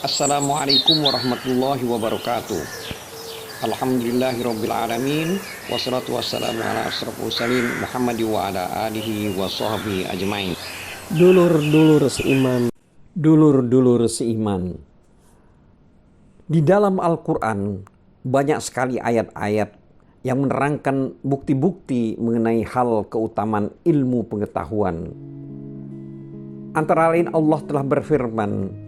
Assalamualaikum warahmatullahi wabarakatuh. Alhamdulillahirrabbilalamin. Wassalatu wassalamu ala asrafil mursalin Muhammad wa ala alihi wa sahbihi ajmain. Dulur-dulur seiman, dulur-dulur seiman. Di dalam Al-Quran banyak sekali ayat-ayat yang menerangkan bukti-bukti mengenai hal keutamaan ilmu pengetahuan. Antara lain Allah telah berfirman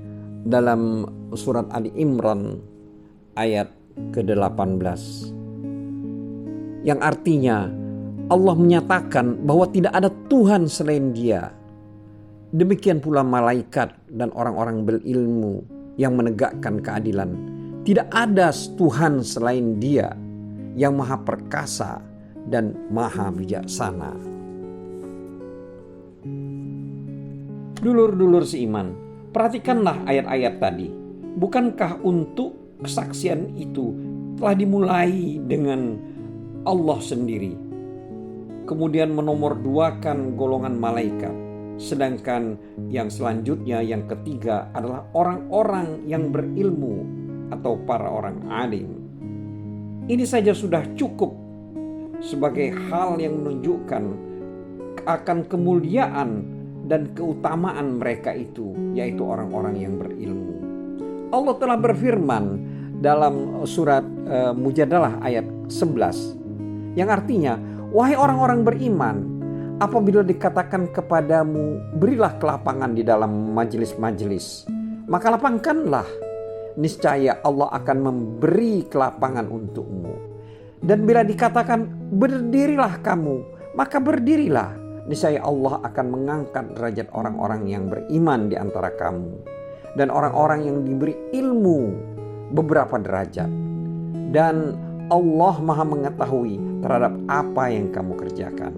dalam surat Ali Imran ayat ke-18 yang artinya Allah menyatakan bahwa tidak ada Tuhan selain Dia. Demikian pula malaikat dan orang-orang berilmu yang menegakkan keadilan. Tidak ada Tuhan selain Dia yang maha perkasa dan maha bijaksana. Dulur-dulur seiman, perhatikanlah ayat-ayat tadi. Bukankah untuk kesaksian itu telah dimulai dengan Allah sendiri, kemudian menomorduakan golongan malaikat, sedangkan yang selanjutnya, yang ketiga adalah orang-orang yang berilmu atau para orang alim. Ini saja sudah cukup sebagai hal yang menunjukkan akan kemuliaan dan keutamaan mereka itu, yaitu orang-orang yang berilmu. Allah telah berfirman dalam surat Mujadalah ayat 11 yang artinya, wahai orang-orang beriman, apabila dikatakan kepadamu berilah kelapangan di dalam majelis-majelis, maka lapangkanlah, niscaya Allah akan memberi kelapangan untukmu. Dan bila dikatakan berdirilah kamu, maka berdirilah, niscaya Allah akan mengangkat derajat orang-orang yang beriman di antara kamu, dan orang-orang yang diberi ilmu beberapa derajat. Dan Allah maha mengetahui terhadap apa yang kamu kerjakan.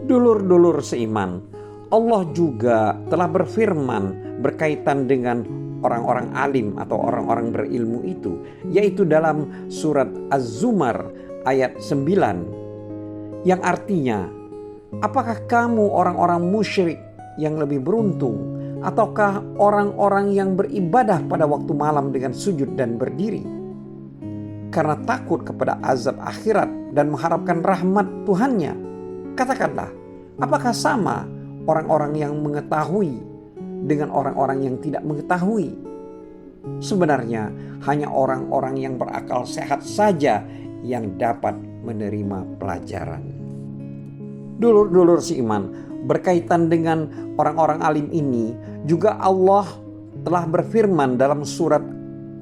Dulur-dulur seiman, Allah juga telah berfirman berkaitan dengan orang-orang alim atau orang-orang berilmu itu, yaitu dalam surat Az-Zumar ayat 9 yang artinya, apakah kamu orang-orang musyrik yang lebih beruntung, ataukah orang-orang yang beribadah pada waktu malam dengan sujud dan berdiri karena takut kepada azab akhirat dan mengharapkan rahmat Tuhannya? Katakanlah, apakah sama orang-orang yang mengetahui dengan orang-orang yang tidak mengetahui? Sebenarnya hanya orang-orang yang berakal sehat saja yang dapat menerima pelajaran. Dulur-dulur seiman, berkaitan dengan orang-orang alim ini juga Allah telah berfirman dalam surat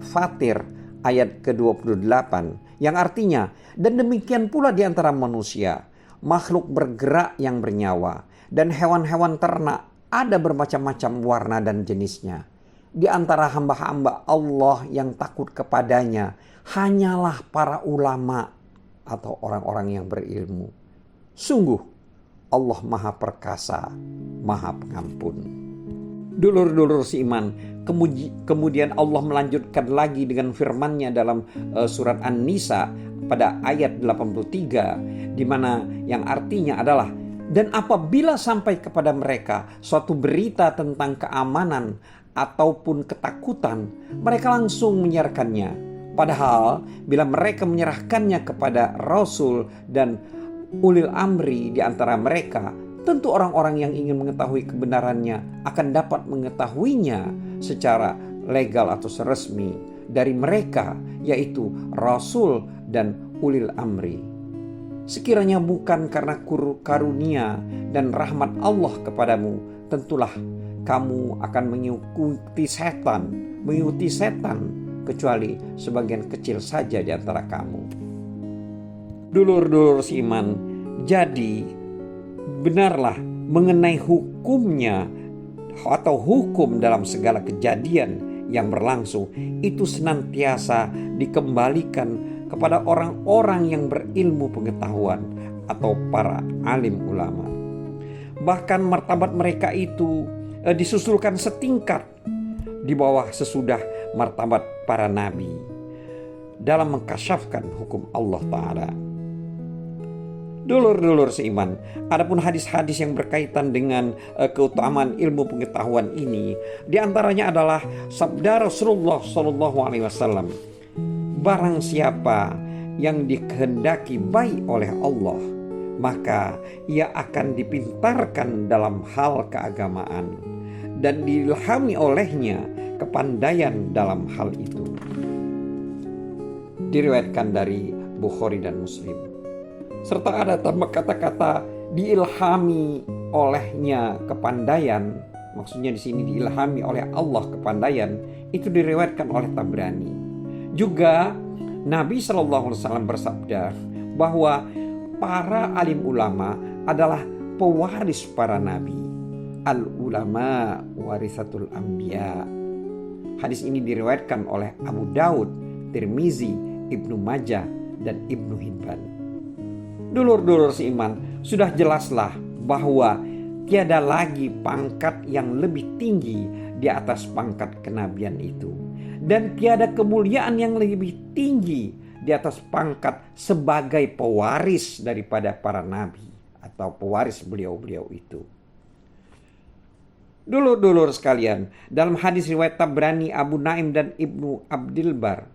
Fatir ayat ke-28 yang artinya, dan demikian pula di antara manusia, makhluk bergerak yang bernyawa dan hewan-hewan ternak ada bermacam-macam warna dan jenisnya. Di antara hamba-hamba Allah yang takut kepadanya hanyalah para ulama atau orang-orang yang berilmu. Sungguh Allah maha perkasa, maha pengampun. Dulur-dulur seiman, kemudian Allah melanjutkan lagi dengan firman-Nya dalam surat An-Nisa pada ayat 83, di mana yang artinya adalah, dan apabila sampai kepada mereka suatu berita tentang keamanan ataupun ketakutan, mereka langsung menyiarkannya. Padahal bila mereka menyerahkannya kepada Rasul dan ulil amri di antara mereka, tentu orang-orang yang ingin mengetahui kebenarannya akan dapat mengetahuinya secara legal atau resmi dari mereka, yaitu Rasul dan ulil amri. Sekiranya bukan karena karunia dan rahmat Allah kepadamu, tentulah kamu akan mengikuti setan kecuali sebagian kecil saja di antara kamu. Dulur-dulur seiman, jadi benarlah mengenai hukumnya atau hukum dalam segala kejadian yang berlangsung itu senantiasa dikembalikan kepada orang-orang yang berilmu pengetahuan atau para alim ulama. Bahkan martabat mereka itu disusulkan setingkat di bawah sesudah martabat para nabi dalam mengkasyafkan hukum Allah Ta'ala. Dulur-dulur seiman, adapun hadis-hadis yang berkaitan dengan keutamaan ilmu pengetahuan ini, diantaranya adalah sabda Rasulullah SAW. Barang siapa yang dikehendaki baik oleh Allah, maka ia akan dipintarkan dalam hal keagamaan dan diilhami olehnya kepandaian dalam hal itu. Diriwayatkan dari Bukhari dan Muslim. Serta ada tambah kata-kata diilhami olehnya kepandaian. Maksudnya di sini diilhami oleh Allah kepandaian. Itu diriwayatkan oleh Tabrani. Juga Nabi SAW bersabda bahwa para alim ulama adalah pewaris para nabi. Al ulama warisatul anbiya. Hadis ini diriwayatkan oleh Abu Daud, Tirmizi, Ibnu Majah, dan Ibnu Hibban. Dulur-dulur seiman, sudah jelaslah bahwa tiada lagi pangkat yang lebih tinggi di atas pangkat kenabian itu. Dan tiada kemuliaan yang lebih tinggi di atas pangkat sebagai pewaris daripada para nabi atau pewaris beliau-beliau itu. Dulur-dulur sekalian, dalam hadis riwayat Tabrani, Abu Naim, dan Ibnu Abdil Bar,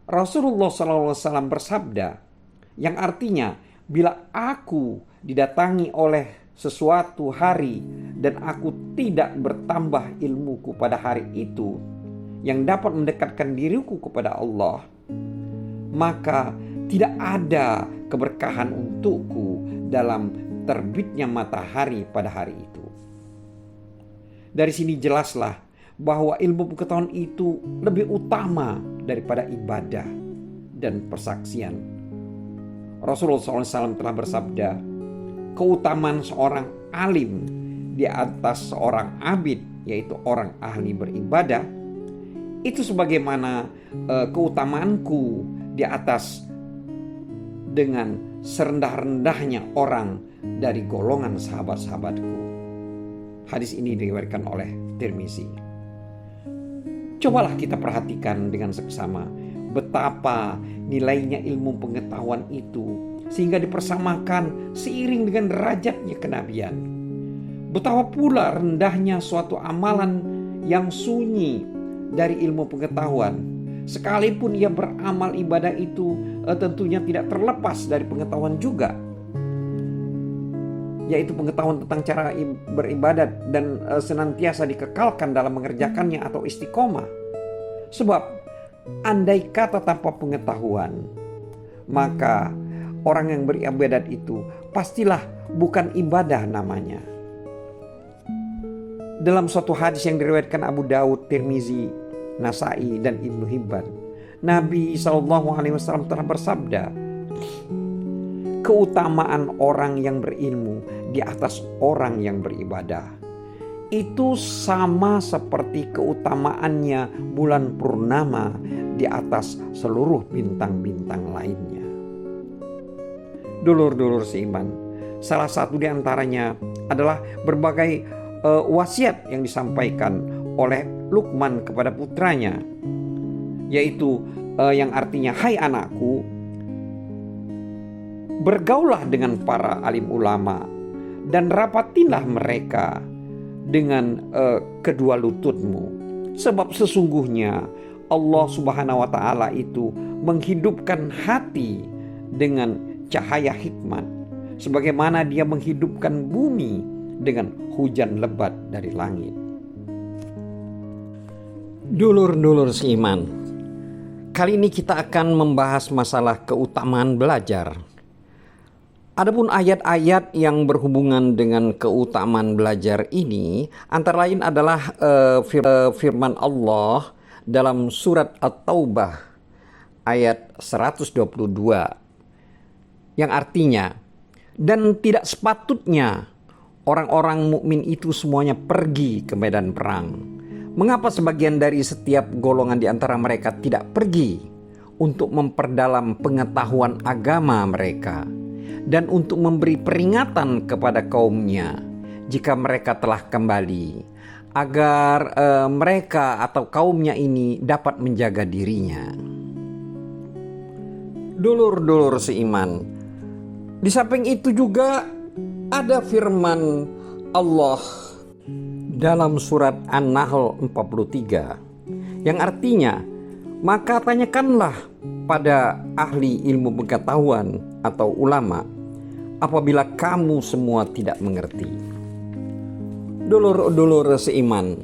Rasulullah SAW bersabda, yang artinya, bila aku didatangi oleh sesuatu hari dan aku tidak bertambah ilmuku pada hari itu yang dapat mendekatkan diriku kepada Allah, maka tidak ada keberkahan untukku dalam terbitnya matahari pada hari itu. Dari sini jelaslah bahwa ilmu pengetahuan itu lebih utama daripada ibadah dan persaksian. Rasulullah SAW telah bersabda, keutamaan seorang alim di atas seorang abid, yaitu orang ahli beribadah, itu sebagaimana keutamaanku di atas dengan serendah-rendahnya orang dari golongan sahabat-sahabatku. Hadis ini diriwayatkan oleh Tirmizi. Cobalah kita perhatikan dengan seksama betapa nilainya ilmu pengetahuan itu sehingga dipersamakan seiring dengan derajatnya kenabian. Betapa pula rendahnya suatu amalan yang sunyi dari ilmu pengetahuan, sekalipun ia beramal ibadah itu tentunya tidak terlepas dari pengetahuan juga, yaitu pengetahuan tentang cara beribadat dan senantiasa dikekalkan dalam mengerjakannya atau istiqomah. Sebab andai kata tanpa pengetahuan, maka orang yang beribadat itu pastilah bukan ibadah namanya. Dalam suatu hadis yang diriwayatkan Abu Daud, Tirmizi, Nasai, dan Ibnu Hibban, Nabi SAW telah bersabda, keutamaan orang yang berilmu di atas orang yang beribadah itu sama seperti keutamaannya bulan purnama di atas seluruh bintang-bintang lainnya. Dulur-dulur seiman, salah satu di antaranya adalah berbagai wasiat yang disampaikan oleh Luqman kepada putranya, yaitu yang artinya, hai anakku, bergaulah dengan para alim ulama dan rapatilah mereka dengan kedua lututmu, sebab sesungguhnya Allah Subhanahu wa Ta'ala itu menghidupkan hati dengan cahaya hikmat, sebagaimana Dia menghidupkan bumi dengan hujan lebat dari langit. Dulur-dulur seiman, kali ini kita akan membahas masalah keutamaan belajar. Adapun ayat-ayat yang berhubungan dengan keutamaan belajar ini antara lain adalah firman Allah dalam surat At-Taubah ayat 122 yang artinya, dan tidak sepatutnya orang-orang mukmin itu semuanya pergi ke medan perang. Mengapa sebagian dari setiap golongan di antara mereka tidak pergi untuk memperdalam pengetahuan agama mereka dan untuk memberi peringatan kepada kaumnya jika mereka telah kembali, agar mereka atau kaumnya ini dapat menjaga dirinya. Dulur-dulur seiman, Di samping itu juga ada firman Allah dalam surat An-Nahl 43 yang artinya, maka tanyakanlah pada ahli ilmu pengetahuan atau ulama apabila kamu semua tidak mengerti. Dulur-dulur seiman,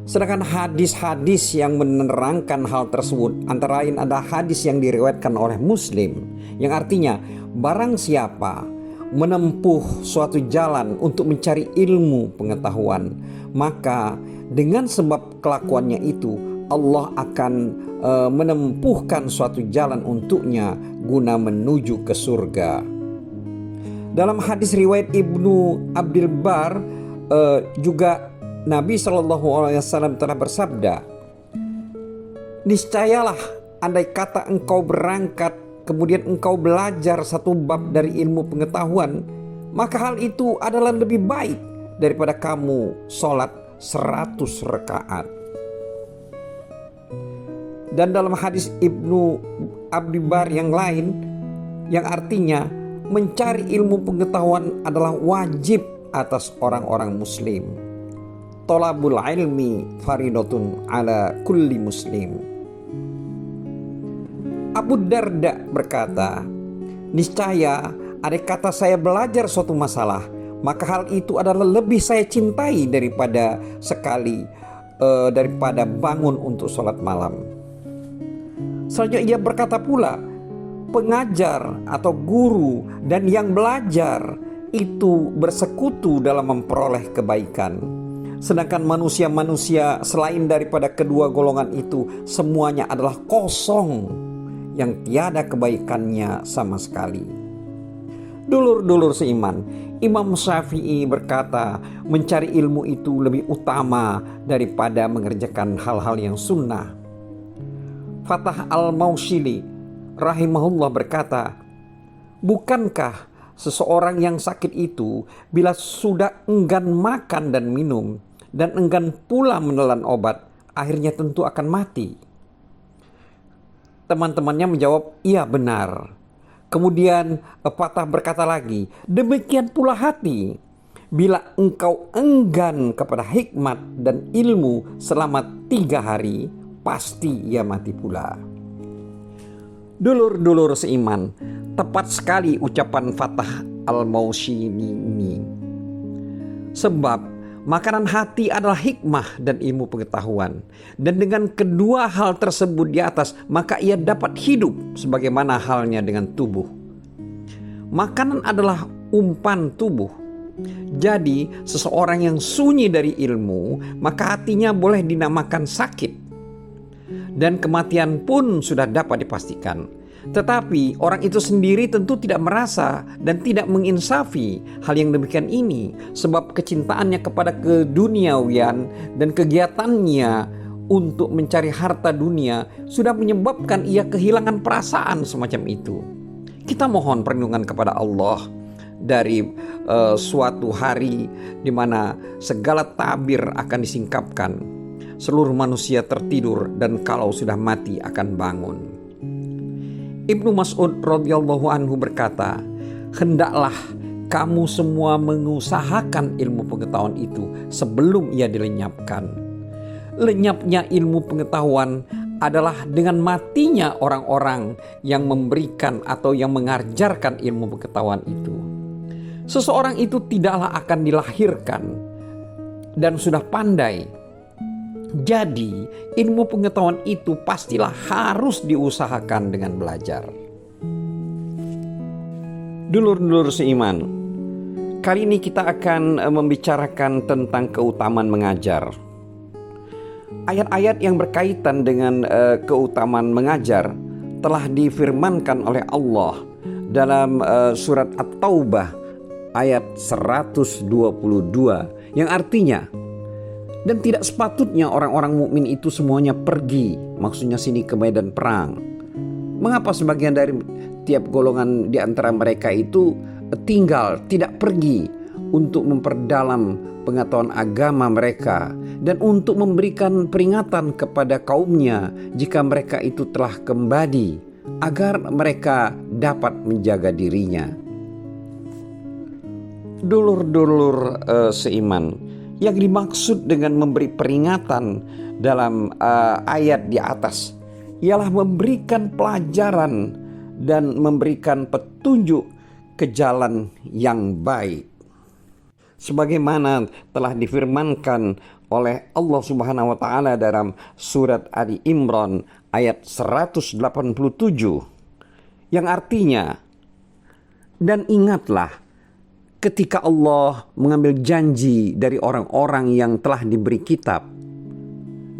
sedangkan hadis-hadis yang menerangkan hal tersebut antara lain ada hadis yang diriwayatkan oleh Muslim yang artinya, barang siapa menempuh suatu jalan untuk mencari ilmu pengetahuan, maka dengan sebab kelakuannya itu Allah akan menempuhkan suatu jalan untuknya guna menuju ke surga. Dalam hadis riwayat Ibnu Abdul Bar juga Nabi SAW telah bersabda, niscayalah andai kata engkau berangkat kemudian engkau belajar satu bab dari ilmu pengetahuan, maka hal itu adalah lebih baik daripada kamu sholat 100 rakaat. Dan dalam hadis Ibnu Abdul Bar yang lain yang artinya mencari ilmu pengetahuan adalah wajib atas orang-orang muslim. Thalabul ilmi faridatun ala kulli muslim. Abu Darda berkata, niscaya andai kata saya belajar suatu masalah, maka hal itu adalah lebih saya cintai daripada daripada bangun untuk sholat malam. Selanjutnya ia berkata pula, pengajar atau guru dan yang belajar itu bersekutu dalam memperoleh kebaikan. Sedangkan manusia-manusia selain daripada kedua golongan itu semuanya adalah kosong yang tiada kebaikannya sama sekali. Dulur-dulur seiman, Imam Syafi'i berkata mencari ilmu itu lebih utama daripada mengerjakan hal-hal yang sunnah. Fatah al-Maushili rahimahullah berkata, bukankah seseorang yang sakit itu bila sudah enggan makan dan minum dan enggan pula menelan obat, akhirnya tentu akan mati? Teman-temannya menjawab, iya benar. Kemudian Fatah berkata lagi, demikian pula hati. Bila engkau enggan kepada hikmat dan ilmu selama 3 hari, pasti ia mati pula. Dulur-dulur seiman, tepat sekali ucapan Fatah al-Maushili ini. Sebab makanan hati adalah hikmah dan ilmu pengetahuan. Dan dengan kedua hal tersebut di atas, maka ia dapat hidup sebagaimana halnya dengan tubuh. Makanan adalah umpan tubuh. Jadi seseorang yang sunyi dari ilmu, maka hatinya boleh dinamakan sakit. Dan kematian pun sudah dapat dipastikan. Tetapi orang itu sendiri tentu tidak merasa dan tidak menginsafi hal yang demikian ini, sebab kecintaannya kepada keduniawian dan kegiatannya untuk mencari harta dunia sudah menyebabkan ia kehilangan perasaan semacam itu. Kita mohon perlindungan kepada Allah dari suatu hari di mana segala tabir akan disingkapkan, seluruh manusia tertidur dan kalau sudah mati akan bangun. Ibnu Mas'ud radhiyallahu anhu berkata, hendaklah kamu semua mengusahakan ilmu pengetahuan itu sebelum ia dilenyapkan. Lenyapnya ilmu pengetahuan adalah dengan matinya orang-orang yang memberikan atau yang mengajarkan ilmu pengetahuan itu. Seseorang itu tidaklah akan dilahirkan dan sudah pandai. Jadi ilmu pengetahuan itu pastilah harus diusahakan dengan belajar. Dulur-dulur seiman, kali ini kita akan membicarakan tentang keutamaan mengajar. Ayat-ayat yang berkaitan dengan keutamaan mengajar telah difirmankan oleh Allah dalam surat At-Taubah ayat 122 yang artinya, dan tidak sepatutnya orang-orang mukmin itu semuanya pergi, maksudnya sini ke medan perang. Mengapa sebagian dari tiap golongan di antara mereka itu tinggal, tidak pergi untuk memperdalam pengetahuan agama mereka dan untuk memberikan peringatan kepada kaumnya jika mereka itu telah kembali agar mereka dapat menjaga dirinya. Dulur-dulur seiman, yang dimaksud dengan memberi peringatan dalam ayat di atas ialah memberikan pelajaran dan memberikan petunjuk ke jalan yang baik. Sebagaimana telah difirmankan oleh Allah Subhanahu wa taala dalam surat Ali Imran ayat 187 yang artinya, dan ingatlah ketika Allah mengambil janji dari orang-orang yang telah diberi kitab,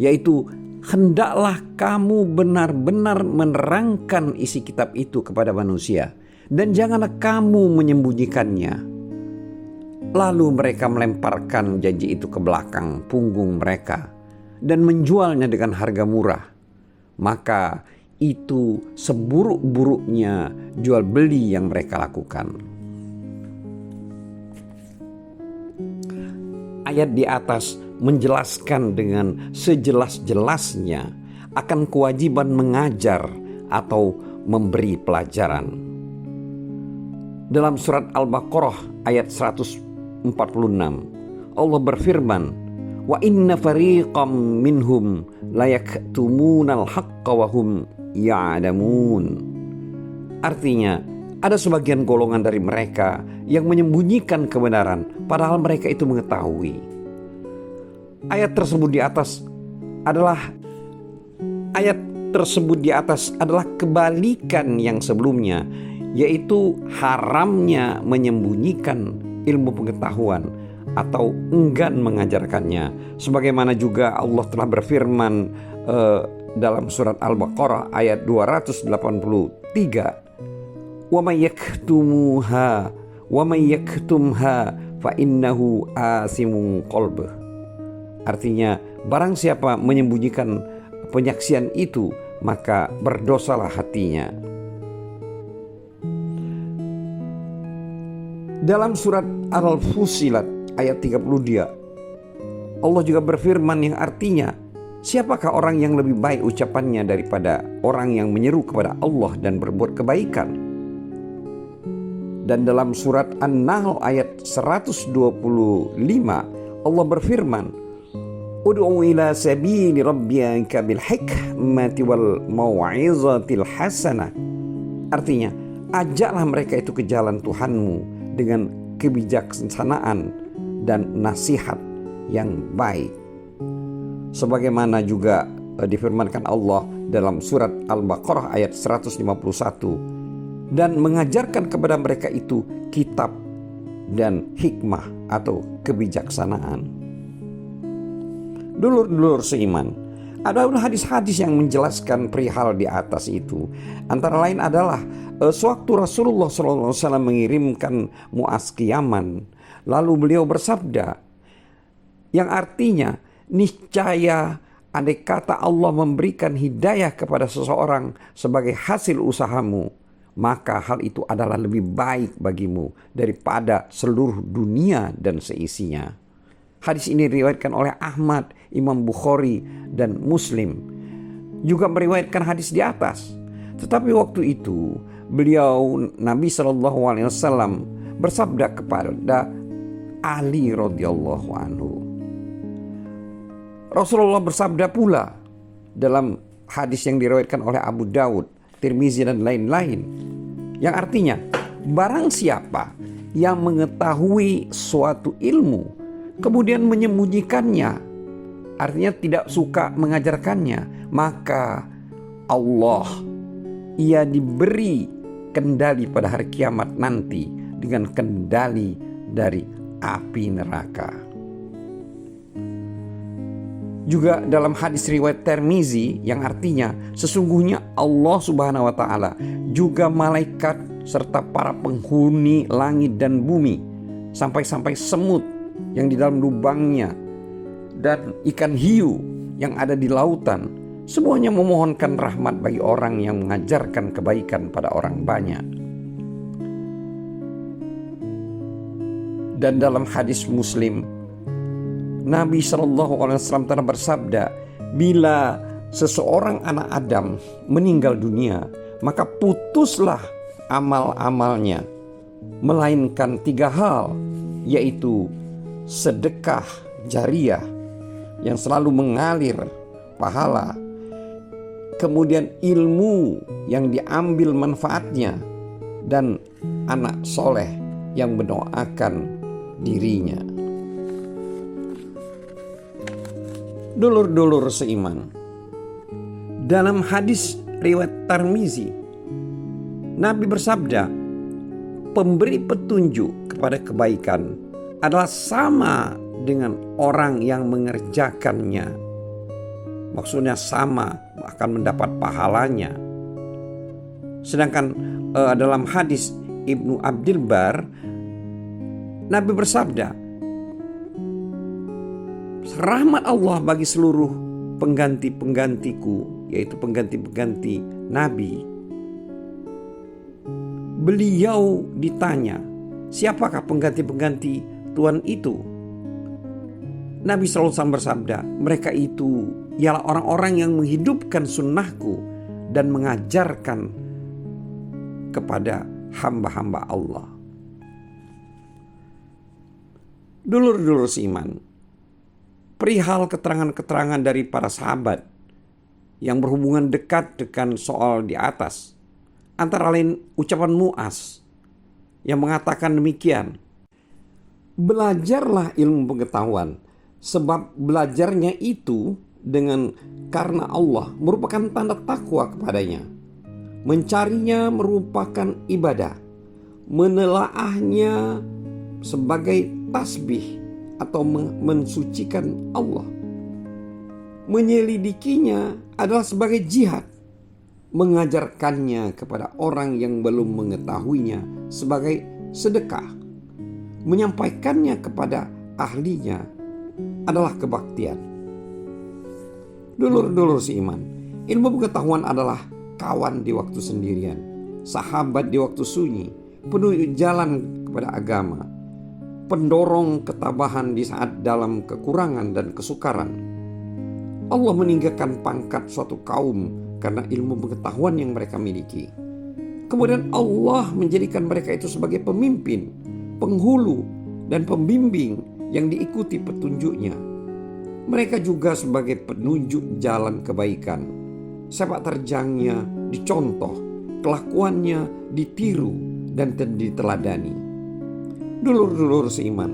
yaitu hendaklah kamu benar-benar menerangkan isi kitab itu kepada manusia dan janganlah kamu menyembunyikannya. Lalu mereka melemparkan janji itu ke belakang punggung mereka dan menjualnya dengan harga murah. Maka itu seburuk-buruknya jual beli yang mereka lakukan. Ayat di atas menjelaskan dengan sejelas-jelasnya akan kewajiban mengajar atau memberi pelajaran. Dalam surat Al-Baqarah ayat 146, Allah berfirman, "Wa inna fariqam minhum la yaktumunal haqqa wa hum ya'lamun." Artinya, ada sebagian golongan dari mereka yang menyembunyikan kebenaran padahal mereka itu mengetahui. Ayat tersebut di atas adalah kebalikan yang sebelumnya, yaitu haramnya menyembunyikan ilmu pengetahuan atau enggan mengajarkannya. Sebagaimana juga Allah telah berfirman dalam surat Al-Baqarah ayat 283, "Wa may yaktumha fa innahu asimun qalbuh." Artinya, barang siapa menyembunyikan penyaksian itu, maka berdosalah hatinya. Dalam surat Al-Fussilat ayat 32, Allah juga berfirman yang artinya, siapakah orang yang lebih baik ucapannya daripada orang yang menyeru kepada Allah dan berbuat kebaikan? Dan dalam surat An-Nahl ayat 125, Allah berfirman, "Ud'u ila sabili rabbika bil hikmati wal mau'izatil hasanah." Artinya, ajaklah mereka itu ke jalan Tuhanmu dengan kebijaksanaan dan nasihat yang baik. Sebagaimana juga difirmankan Allah dalam surat Al-Baqarah ayat 151, dan mengajarkan kepada mereka itu kitab dan hikmah atau kebijaksanaan. Dulur-dulur seiman, ada hadis-hadis yang menjelaskan perihal di atas itu. Antara lain adalah sewaktu Rasulullah SAW mengirimkan Mu'adz ke Yaman, lalu beliau bersabda, yang artinya, niscaya andai kata Allah memberikan hidayah kepada seseorang sebagai hasil usahamu, maka hal itu adalah lebih baik bagimu daripada seluruh dunia dan seisinya. Hadis ini diriwayatkan oleh Ahmad, Imam Bukhari, dan Muslim. Juga meriwayatkan hadis di atas. Tetapi waktu itu beliau Nabi SAW bersabda kepada Ali radhiyallahu anhu. Rasulullah bersabda pula dalam hadis yang diriwayatkan oleh Abu Daud, Tirmizi, dan lain-lain, yang artinya, barang siapa yang mengetahui suatu ilmu kemudian menyembunyikannya, artinya tidak suka mengajarkannya, maka Allah, ia diberi kendali pada hari kiamat nanti dengan kendali dari api neraka. Juga dalam hadis riwayat Tirmizi yang artinya, sesungguhnya Allah Subhanahu wa taala juga malaikat serta para penghuni langit dan bumi, sampai-sampai semut yang di dalam lubangnya dan ikan hiu yang ada di lautan, semuanya memohonkan rahmat bagi orang yang mengajarkan kebaikan pada orang banyak. Dan dalam hadis Muslim, Nabi SAW telah bersabda, bila seseorang anak Adam meninggal dunia, maka putuslah amal-amalnya, melainkan 3 hal. yaitu sedekah jariah yang selalu mengalir pahala, kemudian ilmu yang diambil manfaatnya, dan anak soleh yang mendoakan dirinya. Dulur-dulur seiman, dalam hadis riwayat Tirmizi, Nabi bersabda, pemberi petunjuk kepada kebaikan adalah sama dengan orang yang mengerjakannya. Maksudnya sama, akan mendapat pahalanya. Sedangkan dalam hadis Ibnu Abdil Bar, Nabi bersabda, rahmat Allah bagi seluruh pengganti-penggantiku, yaitu pengganti-pengganti Nabi. Beliau ditanya, siapakah pengganti-pengganti Tuhan itu? Nabi SAW bersabda, mereka itu ialah orang-orang yang menghidupkan sunnahku dan mengajarkan kepada hamba-hamba Allah. Dulur-dulur seiman, perihal keterangan-keterangan dari para sahabat yang berhubungan dekat dengan soal di atas, antara lain ucapan Mu'az yang mengatakan demikian, belajarlah ilmu pengetahuan, sebab belajarnya itu karena Allah merupakan tanda takwa kepadanya. Mencarinya merupakan ibadah, menelaahnya sebagai tasbih atau mensucikan Allah. Menyelidikinya adalah sebagai jihad, mengajarkannya kepada orang yang belum mengetahuinya sebagai sedekah, menyampaikannya kepada ahlinya adalah kebaktian. Dulur-dulur seiman, ilmu pengetahuan adalah kawan di waktu sendirian, sahabat di waktu sunyi, penunjuk jalan kepada agama, pendorong ketabahan di saat dalam kekurangan dan kesukaran. Allah meninggikan pangkat suatu kaum karena ilmu pengetahuan yang mereka miliki. Kemudian Allah menjadikan mereka itu sebagai pemimpin, penghulu, dan pembimbing yang diikuti petunjuknya. Mereka juga sebagai penunjuk jalan kebaikan. Sepak terjangnya dicontoh, kelakuannya ditiru dan diteladani. Dulur-dulur seiman,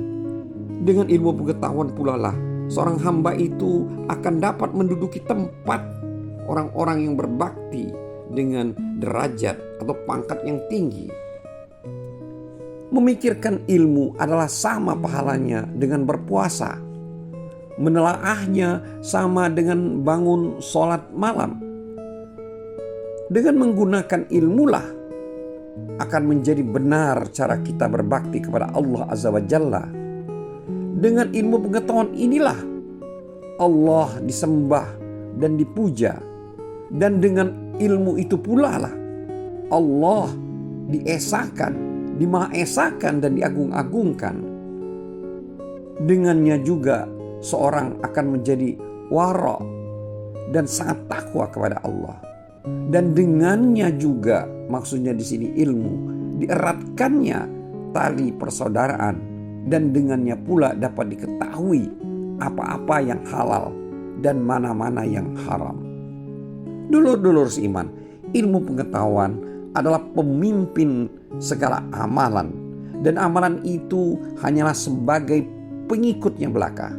dengan ilmu pengetahuan pula lah seorang hamba itu akan dapat menduduki tempat orang-orang yang berbakti dengan derajat atau pangkat yang tinggi. Memikirkan ilmu adalah sama pahalanya dengan berpuasa. Menelaahnya sama dengan bangun sholat malam. Dengan menggunakan ilmulah akan menjadi benar cara kita berbakti kepada Allah Azza wa Jalla. Dengan ilmu pengetahuan inilah Allah disembah dan dipuja. Dan dengan ilmu itu pula lah Allah diesakan, dimahaesakan dan diagung-agungkan. Dengannya juga seorang akan menjadi wara dan sangat takwa kepada Allah. Dan dengannya juga, maksudnya di sini ilmu, dieratkannya tali persaudaraan, dan dengannya pula dapat diketahui apa-apa yang halal dan mana-mana yang haram. Dulur-dulur seiman, ilmu pengetahuan adalah pemimpin segala amalan, dan amalan itu hanyalah sebagai pengikutnya belaka.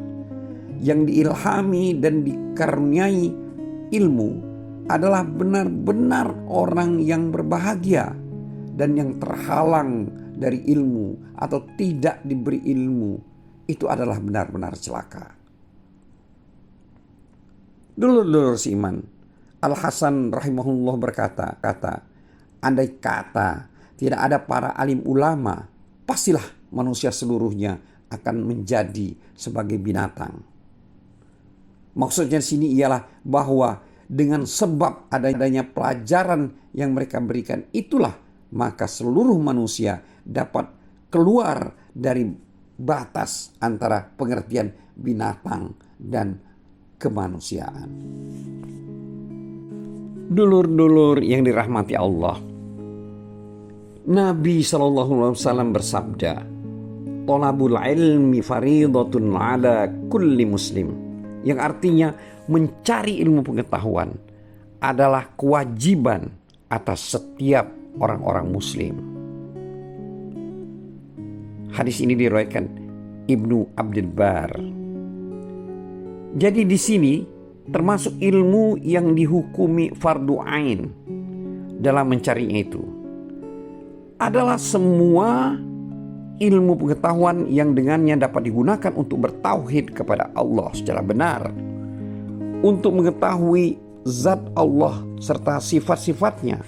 Yang diilhami dan dikaruniai ilmu adalah benar-benar orang yang berbahagia, dan yang terhalang dari ilmu atau tidak diberi ilmu itu adalah benar-benar celaka. Dulur-dulur seiman, Al-Hasan rahimahullah berkata, andai kata tidak ada para alim ulama, pastilah manusia seluruhnya akan menjadi sebagai binatang. Maksudnya di sini ialah bahwa dengan sebab adanya pelajaran yang mereka berikan itulah maka seluruh manusia dapat keluar dari batas antara pengertian binatang dan kemanusiaan. Dulur-dulur yang dirahmati Allah, Nabi SAW bersabda, Thalabul ilmi faridatun ala kulli muslim, yang artinya mencari ilmu pengetahuan adalah kewajiban atas setiap orang-orang muslim. Hadis ini diriwayatkan Ibnu Abdul Bar. Jadi di sini termasuk ilmu yang dihukumi fardu ain dalam mencarinya itu adalah semua ilmu pengetahuan yang dengannya dapat digunakan untuk bertauhid kepada Allah secara benar, untuk mengetahui zat Allah serta sifat-sifatnya.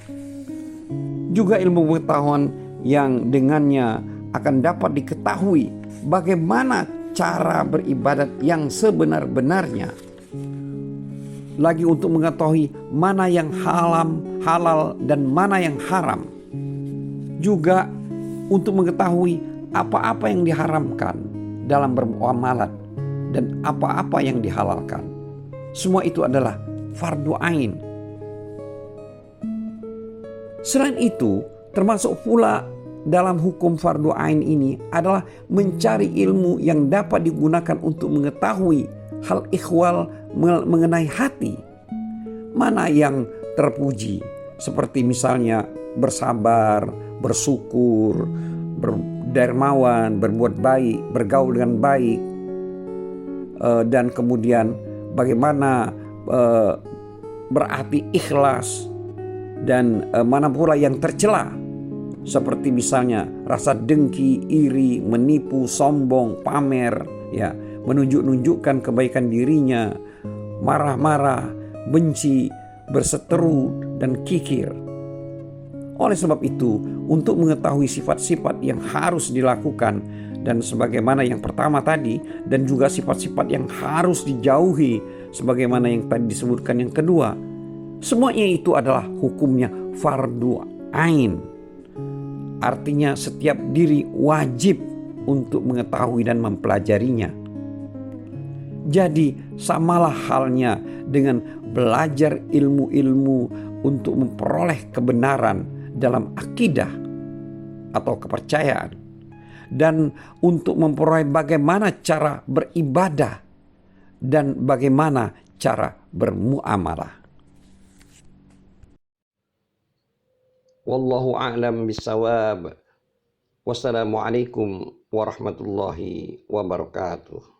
Juga ilmu pengetahuan yang dengannya akan dapat diketahui bagaimana cara beribadat yang sebenar-benarnya. Lagi untuk mengetahui mana yang halal dan mana yang haram. Juga untuk mengetahui apa-apa yang diharamkan dalam bermuamalat dan apa-apa yang dihalalkan. Semua itu adalah fardu ain. Selain itu, termasuk pula dalam hukum fardu ain ini adalah mencari ilmu yang dapat digunakan untuk mengetahui hal ikhwal mengenai hati. Mana yang terpuji, seperti misalnya bersabar, bersyukur, dermawan, berbuat baik, bergaul dengan baik, dan kemudian bagaimana berarti ikhlas, dan mana pula yang tercela, seperti misalnya rasa dengki, iri, menipu, sombong, pamer, ya, menunjukkan kebaikan dirinya, marah-marah, benci, berseteru, dan kikir. Oleh sebab itu, untuk mengetahui sifat-sifat yang harus dilakukan dan sebagaimana yang pertama tadi, dan juga sifat-sifat yang harus dijauhi sebagaimana yang tadi disebutkan yang kedua, semuanya itu adalah hukumnya fardu ain. Artinya setiap diri wajib untuk mengetahui dan mempelajarinya. Jadi samalah halnya dengan belajar ilmu-ilmu untuk memperoleh kebenaran dalam akidah atau kepercayaan, dan untuk memperoleh bagaimana cara beribadah dan bagaimana cara bermuamalah. Wallahu a'lam bisawab. Wassalamualaikum warahmatullahi wabarakatuh.